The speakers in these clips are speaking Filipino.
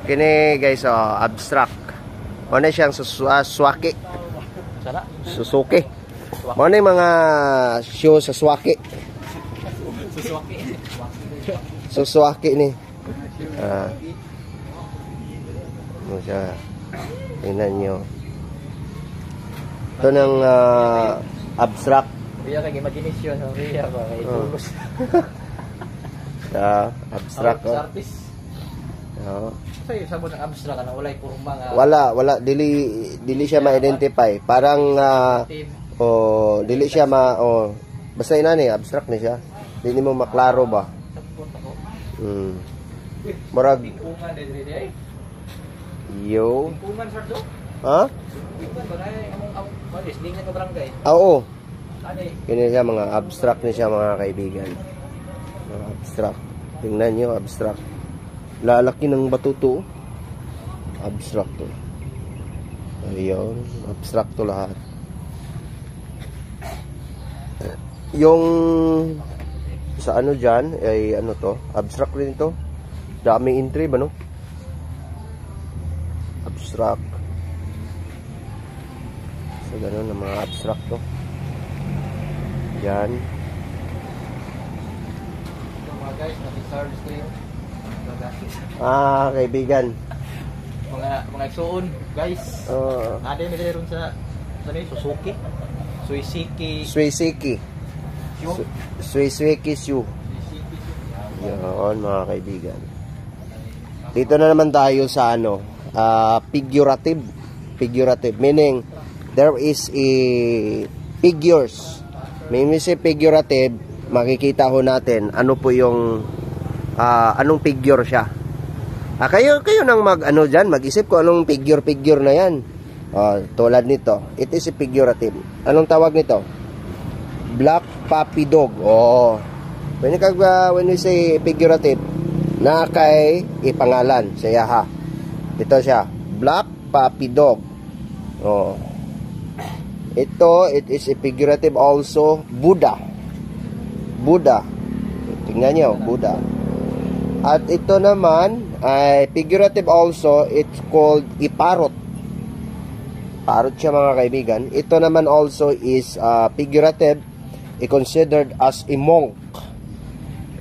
Kini guys, abstract. Ano siyang swaki. Suzuki. Ano yung mga show sa swaki? Suzuki ni. Ano siya? Tingnan nyo. Ito ng abstract. Iya kay imagination, iya ba kay focus. Abstract. Artist. Say sabon ng abstract ana walay puro mga wala dili siya ma-identify. Parang dili siya basta inani abstract ni siya. Dili mo maklaro ba? Murag yo. Ha? Oo. Kini siya mga abstract ni siya mga kaibigan. Mga abstract. Tingnan niyo abstract. Lalaki ng bato to. Abstract to. Ayun, abstract to lahat. Yung sa ano dyan, ay ano to, abstract rin ito. Daming entry ba no? Abstract. So ganun ang mga abstract to. Yan. Mga guys, nag-service kayo. Kaibigan. Mga igsuon, guys. Ada meron sa Suzuki. Suzuki Shoe. Yan mga kaibigan. Dito na naman tayo sa figurative. Figurative meaning there is a figures. May figurative, makikita ho natin ano po yung anong figure siya. Kayo nang mag-isip ko anong figure na yan. Tulad nito, it is a figurative. Anong tawag nito? Black puppy dog. When you say figurative, na kay ipangalan siya ha. Ito siya, black puppy dog. Ito, it is a figurative also. Buddha. Tingnan nyo, Buddha. At ito naman ay figurative also, it's called iparot. Parot siya mga kaibigan. Ito naman also is figurative, considered as a monk.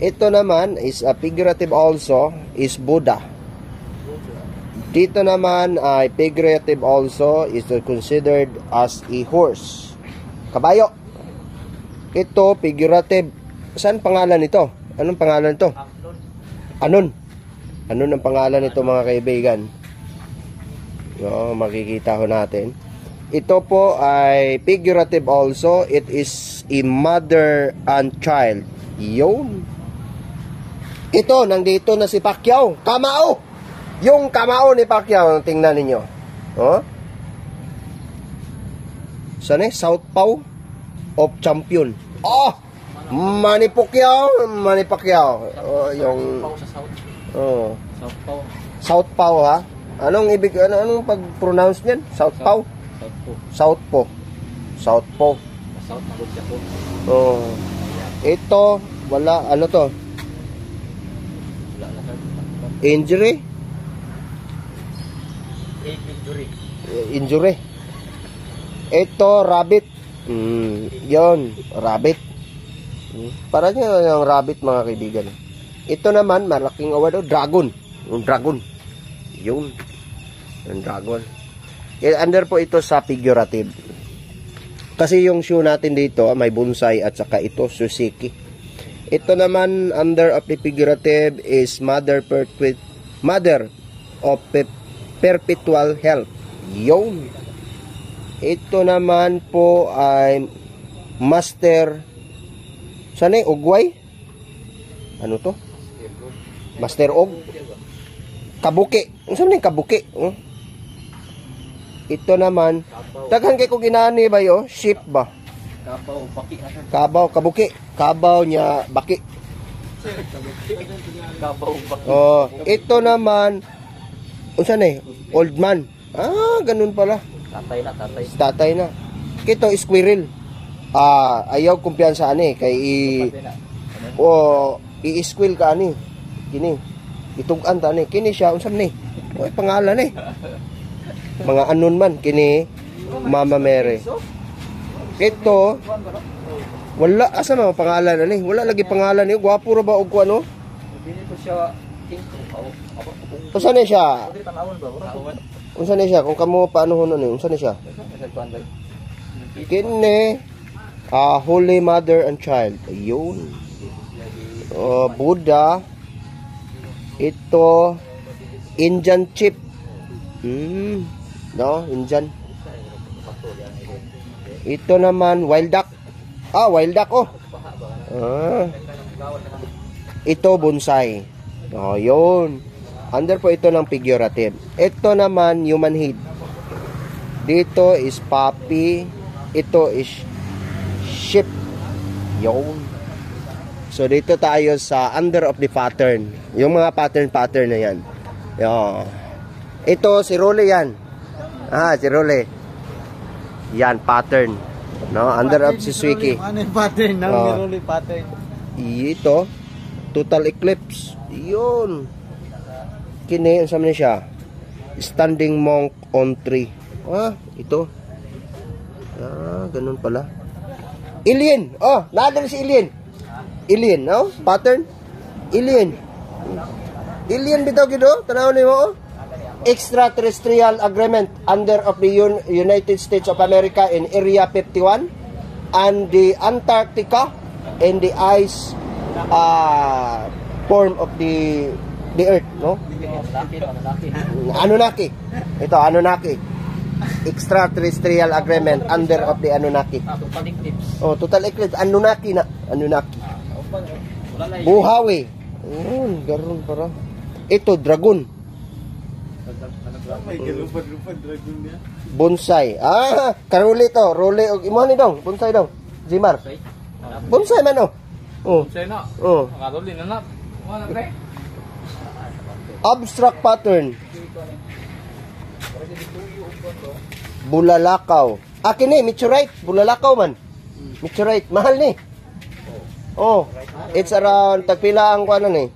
Ito naman is figurative also, is Buddha. Dito naman ay figurative also is considered as a horse. Kabayo. Ito figurative. Saan pangalan ito? Anong pangalan ito? Anon ang pangalan nito mga kaibigan? Makikita ho natin. Ito po ay figurative also. It is a mother and child. Yun. Ito, nandito na si Pacquiao. Kamao! Yung kamao ni Pacquiao, tingnan ninyo. Saan Southpaw of champion. Manny Pacquiao. Yung Southpaw ha. Anong pag-pronounce niyan? Southpaw. Ito wala to? Injury. Ito rabbit. Yon, rabbit. Para niya yung rabbit mga kaibigan. Ito naman malaking award dragon. Yung dragon. Yung dragon. Under po ito sa figurative. Kasi yung shoe natin dito may bonsai at saka ito Suzuki. Ito naman under of the figurative is mother of perpetual health. Yung ito naman po ay master ugway. Ano to? Master og kabuki. Ano yung kabuki? Ito naman daghan kay ko ginani ba yo? Sheep ba? Kabuki. Kabaw niya baki. Ito naman unsa old man. Ganun pala. Tatay na. Ito squirrel. Ayaw kumpiyansa kay i-squill ka kini. Itugan ta ni kini siya unsam ni. Oy pangalan ni. Mga anon man kini Mama Mary. Ito wala asa man pangalan ani? Wala lagi pangalan ni. Gwapo ra ba og kuno? Dili ko siya Unsa ni siya? Unsa ni siya? Kung kamo paano hono ni? Unsa ni siya? Kini Holy Mother and Child. Ayun. Buddha. Ito Indian chip. No, Indian. Ito naman wild duck. Wild duck oh. Ito bonsai. Yun. Under po ito ng figurative. Ito naman human head. Dito is puppy. Ito is sheep. Yun. So dito tayo sa under of the pattern. Yung mga pattern na yan. Yan. Ito si Role yan. Si Role. Yan pattern. No, under of si Swiki. Ano yung pattern ng Role pattern? Ito total eclipse. Yun. Kini sa man siya. Standing monk on tree. Ito. Ganun pala. Alien. Nadal si alien. Alien, no? Pattern? Alien. Alien bitaw gido, tanaw nimo. Extraterrestrial agreement under of the United States of America in Area 51 and the Antarctica and the ice form of the earth, no? Anunnaki. Ito Anunnaki. Extraterrestrial agreement under of the Anunnaki. Total eclipse. Total eclipse. Anunnaki na. Anunnaki. Buhawi. Garon para. Ito, dragon. May galupad-lupad dragon niya. Bonsai. Karuli to. Role. Imo ni dong. Bonsai dong. Zimar. Bonsai man Bonsai na. Karuli na na. Abstract pattern. Bulalakaw. Kini, meteorite. Bulalakaw man. Meteorite. Mahal ni. It's around, tagpila ang kuano ni.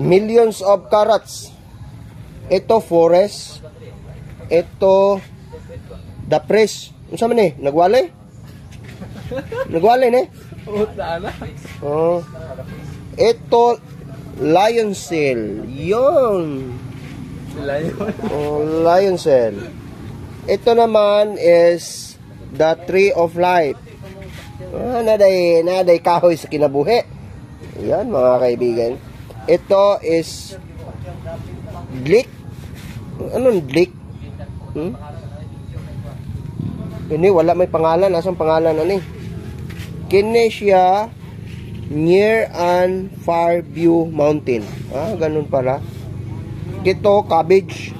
Millions of carats. Ito, forest. Ito, the press. Ano man ni? Nagwalay? Nagwalay ni? Ito, lion cell. Yun. Lion cell. Ito naman is the tree of life. Naday kahoy sa kinabuhi. Yan mga kaibigan. Ito is Glick. Anong Glick? Kini wala may pangalan. Asang pangalan ani? Kini siya near and far view mountain. Ganun pala. Ito cabbage.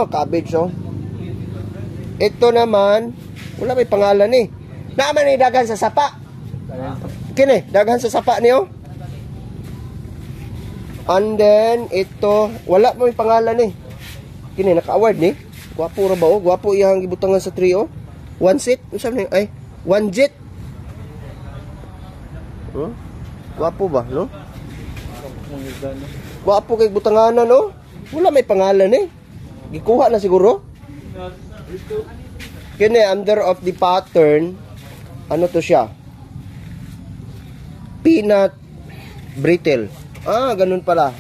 Cabbage Ito naman wala may pangalan ni. Naman ni daghan sa sapa. Kini, daghan sa sapa niyo. And then ito, wala mo 'yung pangalan ni. Kini naka-award ni. Gwapo ra ba Gwapo iyang gibutangan sa trio. One seat, unsa ni? One jet. Gwapo ba, no? Gwapo kay butanganan, no? Wala may pangalan ni. Gikuha na siguro. Kini under of the pattern. Ano to siya? Peanut brittle. Ganun pala.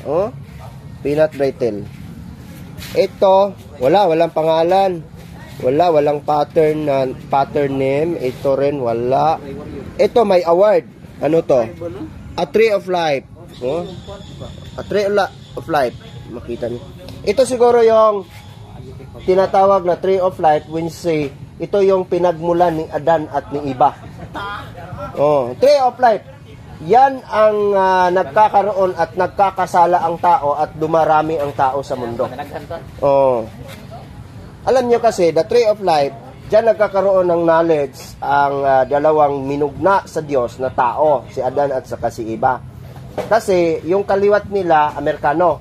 Peanut brittle. Ito, walang pangalan. Walang pattern name. Ito rin wala. Ito may award. Ano to? A tree of life. A tree of life. Makita niyo. Ito siguro yung tinatawag na tree of life when say ito yung pinagmulan ni Adan at ni Eva. Tree of life. Yan ang nagkakaroon at nagkakasala ang tao at dumarami ang tao sa mundo. Alam nyo kasi, the tree of life, dyan nagkakaroon ng knowledge ang dalawang minugna sa Diyos na tao, si Adan at saka si Eva. Kasi yung kaliwat nila, Amerikano.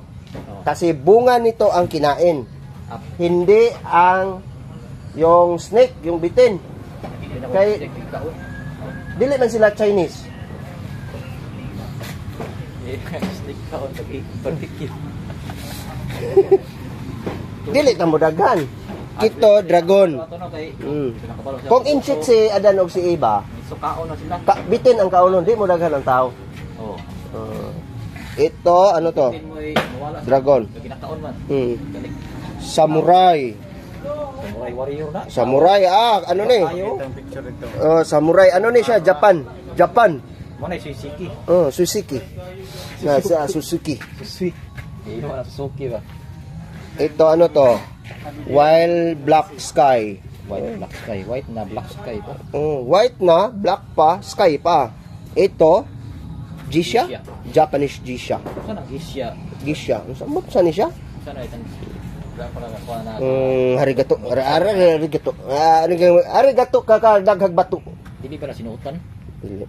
Kasi bunga nito ang kinain. Hindi ang yung snake, yung bitin. Kay dili man sila Chinese. Stick ka on barbecue. Dili ta mo daghan. Kito dragon. Kung inchik si Adan og si Eva, sukaon na sila. Bitin ang kaunon, di mo daghan ang tao. Oo. Ito ano to? Dragon. Ginakaon man. Samurai. Samurai warrior na. Samurai ano ni? Samurai ano ni siya? Japan. Mo na Suzuki. Suzuki. Na sa Suzuki. Ino na Suzuki ba? Ito ano to? Wild Black Sky. White black sky. White na black sky pa. White na, black pa, sky pa. Ito Gisha? Japanese Gisha. Sana Gisha. Gisha. Saan ni siya? Sana itang Arigato. Arigato kakadaghag bato. Dili pa na sinuotan. Dili.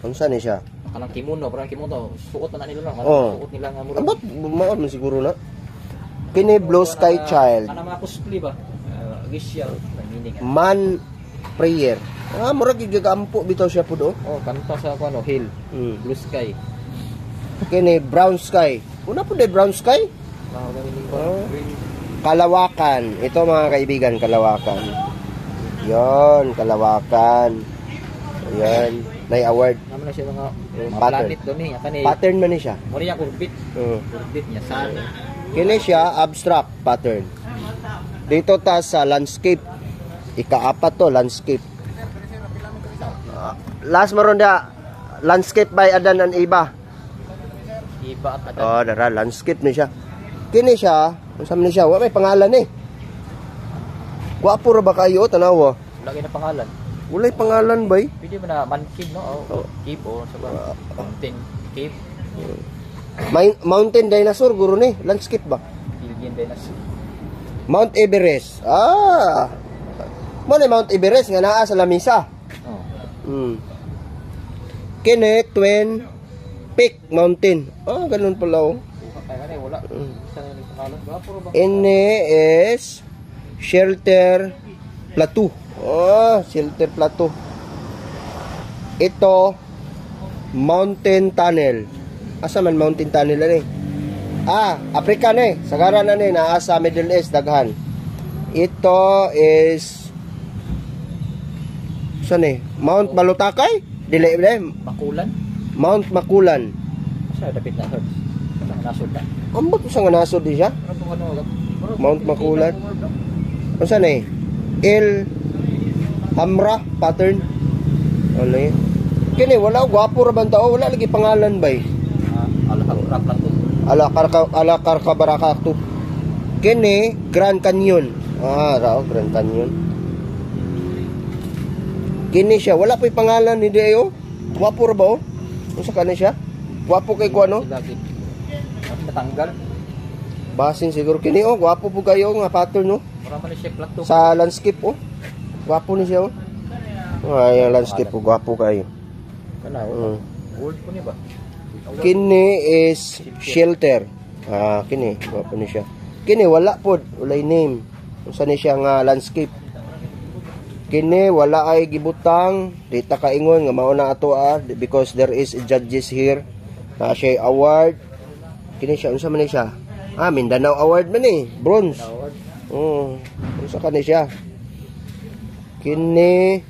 Unsa ni siya? Kanang kimono, parang kimono. Suot na nila lang. Suot nila nga mura. Abot, maon man siguro na. Kini Blue Sky Child. Kana mga kusli ba? Gisha. Man Prayer. Murag gigampo bitaw siya pud. Kanta sa ano, Hill. Blue Sky. Kini Brown Sky. Una pud Brown Sky. Kalawakan. Ito mga kaibigan, Kalawakan. Yon, Kalawakan. Ayan, may award. Naman na siya mga planet doon eh. Pattern man ni siya. Muna niya kurbit. Kurbit niya. Sun. Kini siya, abstract pattern. Dito ta sa landscape. Ika-apat to, landscape. Last maronda, landscape by Adan and Eva. Eva at Adan. Dara, landscape ni siya. Kini siya, unsam ni siya, wa may pangalan eh. Gwapo ra ba kayo tanaw? Lagi na pangalan. Walay pangalan bay. Pwede mo na mankid no? Cave sa mountain cave. Mountain dinosaur guro ni, landscape ba? Alien dinosaur. Mount Everest. Mo ni Mount Everest nga naa sa lamisa. Kini Twin Peak Mountain. Ganun pala Wala. Ini is Shelter Plateau. Shelter Plateau. Ito Mountain Tunnel. Asa man Mountain Tunnel ani? Africa ni. Sagaran ani naa sa Middle East daghan. Ito is saan Mount Malutakay? Dili Makulan? Mount Makulan. Sa dapit na sud. Nasod na. Ambot sa nga nasod di siya? Mount Makulan. Unsa ni? El Hamra pattern. Ano yun? Kini wala gwapo ra man tao, wala lagi pangalan bay. Al-Hamra Plateau. Ala Karkabarakatu. Kini Grand Canyon. Grand Canyon. Kini siya, wala pa'y pangalan ni Deo. Gwapo ra ba Unsa ka siya? Gwapo kay ko ano? Natanggal. Basin siguro kini gwapo po kayo nga pattern Wala man siya plateau. Sa landscape Gwapo ni siya Ay, landscape gwapo kayo. Kana gold ko ni ba? Kini is Shelter. Kini gwapo ni siya. Kini wala pod, walay name. Unsa ni siya nga landscape. Kini wala ay gibutang, dita kaingon nga mao na ato because there is judges here. Na siya award. Kini siya unsa man ni siya? Mindanao Award man bronze. Unsa ka ni siya? Kini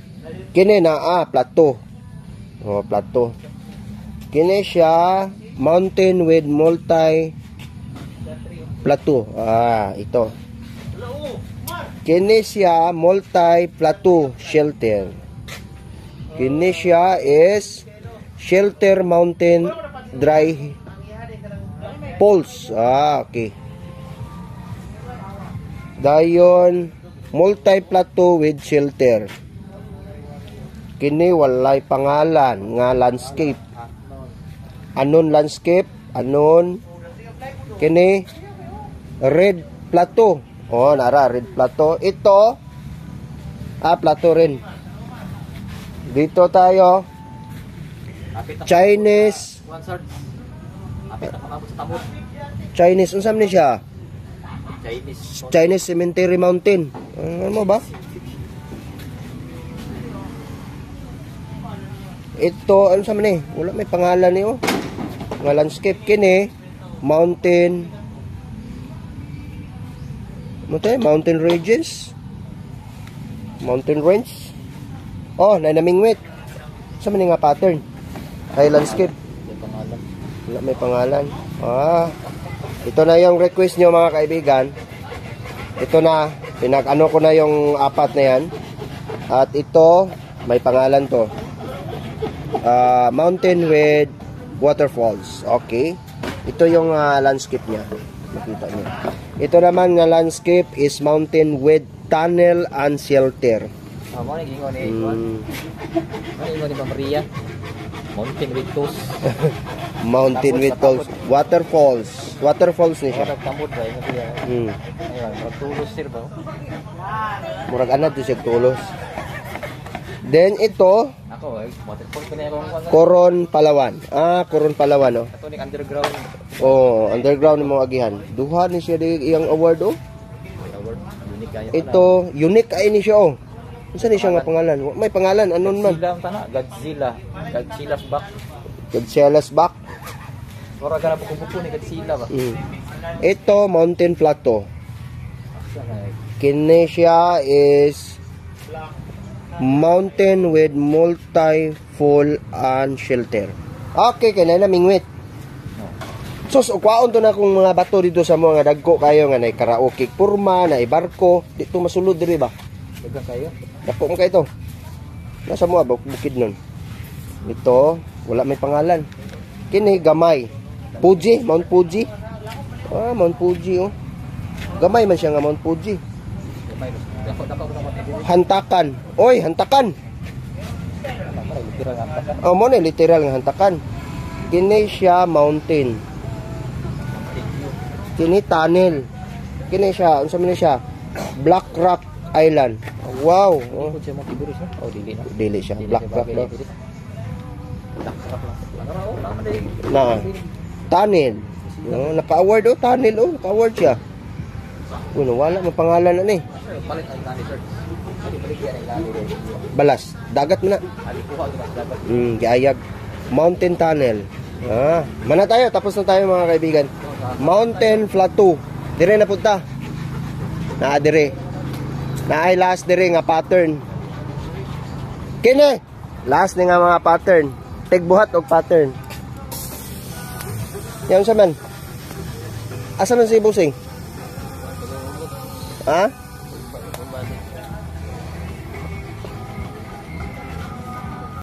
na plateau. Plateau. Kini siya mountain with multi plateau. Ito. Kini siya multi-plateau shelter. Kini siya is Shelter Mountain Dry Poles. Okay. Dayon multi-plateau with shelter. Kini walay pangalan nga landscape. Anon landscape? Anon? Kini Red Plateau. Nara, Red Plateau. Ito, plateau rin. Dito tayo. Chinese. Chinese, unsam ni siya? Chinese Cemetery Mountain. Ano ba? Ito, ano sa man wala may pangalan niyo. nga landscape kini mountain mountain ranges. Mountain range. Oh, namingwit. Sa man nga pattern? Ay landscape. Wala may pangalan. Ito na yung request nyo mga kaibigan. Ito na, pinag-ano ko na yung 4 na yan. At ito, may pangalan to. Mountain with waterfalls. Okay. Ito yung landscape niya. Makita niyo. Ito naman na landscape is mountain with tunnel and shelter. Mo ni gingon ni Juan. Ano ni Maria? Mountain with toes. Mountain with toes. Waterfalls. Waterfalls ni siya. Nagtamod ba ino siya? Ayun, magtulos sir ba? Murag anad to siya tulos. Then ito, ako waterfall ko na ako. Coron, Palawan. Coron, Palawan, oh. Ato ni underground. Oh, underground mo agihan. Duha ni siya di iyang award, oh. Award unique kaya. Ito, unique ay ni siya, oh. Unsa ni siya nga pangalan? May pangalan anon man? Godzilla tana, Godzilla. Godzilla's back. Godzilla's back. Mura ka na buko-buko ni Godzilla ba? Ito, Mountain Plateau. Kini siya is mountain with multi-fall and shelter. Okay, kaya na mingwit. So, ukwaon to na kung mga bato dito sa mga dagko kayo nga na karaoke purma, na barko, dito masulod diri ba? Dagan kayo. Dako mo kayo ito. Nasa mo bukid nun. Ito, wala may pangalan. Kini gamay. Fuji, Mount Fuji. Mount Fuji, oh. Gamay man siya nga Mount Fuji. Gamay. Dako Hantakan. Oy, Hantakan. Mo na literal nga Hantakan. Kini siya mountain. Kini tunnel. Kini siya, unsa man siya? Black Rock Island. Wow. Oh, dili na. Dili siya. Black Rock. Black Rock. Na. Tunnel. No, naka-award oh, tunnel oh, naka-award siya. Uno, wala mo pangalan na ni. Palit ang tani sir. Balas, dagat mo na. Giayag. Mountain tunnel. Mana tayo, tapos na tayo mga kaibigan. Mountain Plateau. Dire na punta. Dire. Naay last dire nga pattern. Kini, last ni nga mga pattern. Tigbuhat og pattern. Yan sa man. Asa man si Busing? Ha?